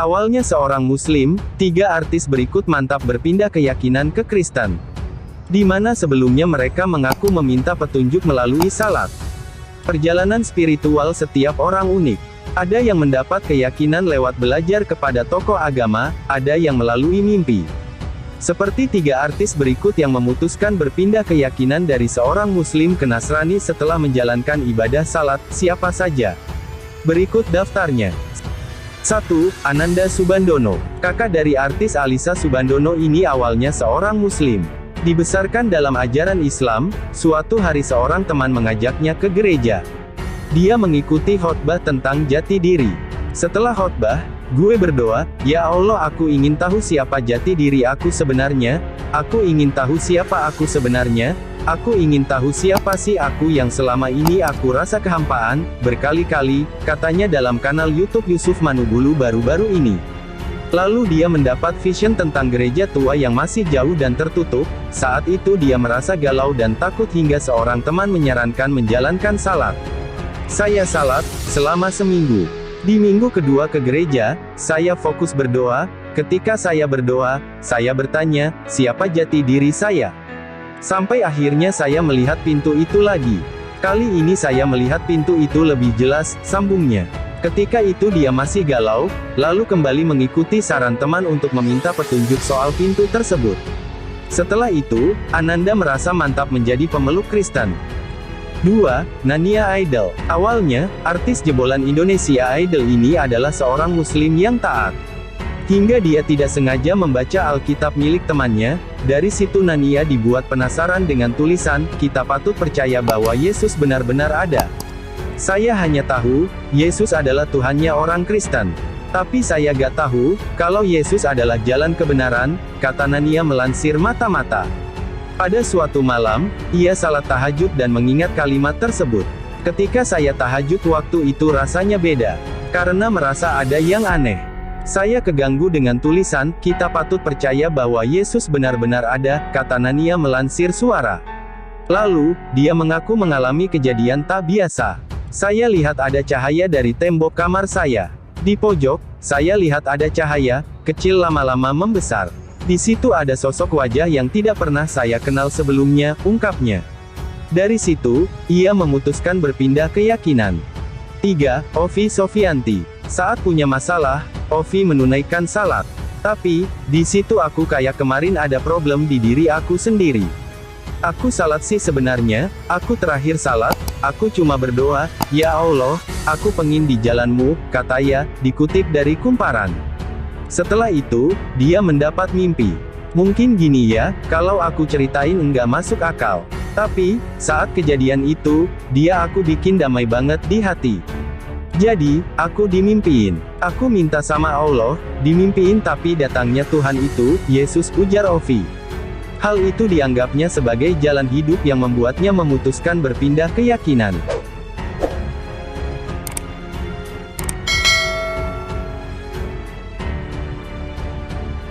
Awalnya seorang Muslim, 3 artis berikut mantap berpindah keyakinan ke Kristen. Di mana sebelumnya mereka mengaku meminta petunjuk melalui salat. Perjalanan spiritual setiap orang unik. Ada yang mendapat keyakinan lewat belajar kepada tokoh agama, ada yang melalui mimpi. Seperti 3 artis berikut yang memutuskan berpindah keyakinan dari seorang Muslim ke Nasrani setelah menjalankan ibadah salat, siapa saja? Berikut daftarnya. 1. Ananda Subandono. Kakak dari artis Alyssa Subandono ini awalnya seorang Muslim. Dibesarkan dalam ajaran Islam, suatu hari seorang teman mengajaknya ke gereja. Dia mengikuti khotbah tentang jati diri. Setelah khotbah, gue berdoa, "Ya Allah, aku ingin tahu siapa jati diri aku sebenarnya, aku ingin tahu siapa aku sebenarnya, aku ingin tahu siapa sih aku yang selama ini aku rasa kehampaan," berkali-kali, katanya dalam kanal YouTube Yusuf Manubulu baru-baru ini. Lalu dia mendapat vision tentang gereja tua yang masih jauh dan tertutup. Saat itu dia merasa galau dan takut hingga seorang teman menyarankan menjalankan salat. Saya salat selama seminggu. Di minggu kedua ke gereja, saya fokus berdoa. Ketika saya berdoa, saya bertanya, siapa jati diri saya? Sampai akhirnya saya melihat pintu itu lagi. Kali ini saya melihat pintu itu lebih jelas, sambungnya. Ketika itu dia masih galau, lalu kembali mengikuti saran teman untuk meminta petunjuk soal pintu tersebut. Setelah itu, Ananda merasa mantap menjadi pemeluk Kristen. 2. Nania Idol. Awalnya, artis jebolan Indonesia Idol ini adalah seorang Muslim yang taat. Hingga dia tidak sengaja membaca Alkitab milik temannya. Dari situ Nania dibuat penasaran dengan tulisan, "Kita patut percaya bahwa Yesus benar-benar ada. Saya hanya tahu, Yesus adalah Tuhannya orang Kristen. Tapi saya gak tahu, kalau Yesus adalah jalan kebenaran," kata Nania melansir Mata-Mata. Pada suatu malam, ia salat tahajud dan mengingat kalimat tersebut. "Ketika saya tahajud waktu itu rasanya beda. Karena merasa ada yang aneh. Saya keganggu dengan tulisan, 'Kita patut percaya bahwa Yesus benar-benar ada,'" kata Nania melansir Suara. Lalu, dia mengaku mengalami kejadian tak biasa. "Saya lihat ada cahaya dari tembok kamar saya. Di pojok, saya lihat ada cahaya, kecil lama-lama membesar. Di situ ada sosok wajah yang tidak pernah saya kenal sebelumnya," ungkapnya. Dari situ, ia memutuskan berpindah keyakinan. 3. Ovi Sofianti. Saat punya masalah, Ovi menunaikan salat. "Tapi, di situ aku kayak kemarin ada problem di diri aku sendiri. Aku salat sih sebenarnya, aku terakhir salat, aku cuma berdoa, 'Ya Allah, aku pengin di jalanmu,' katanya, dikutip dari Kumparan. Setelah itu, dia mendapat mimpi. Mungkin gini ya, kalau aku ceritain enggak masuk akal. Tapi, saat kejadian itu, aku bikin damai banget di hati. Jadi, aku dimimpiin. Aku minta sama Allah, dimimpiin tapi datangnya Tuhan itu, Yesus," ujar Ovi. Hal itu dianggapnya sebagai jalan hidup yang membuatnya memutuskan berpindah keyakinan.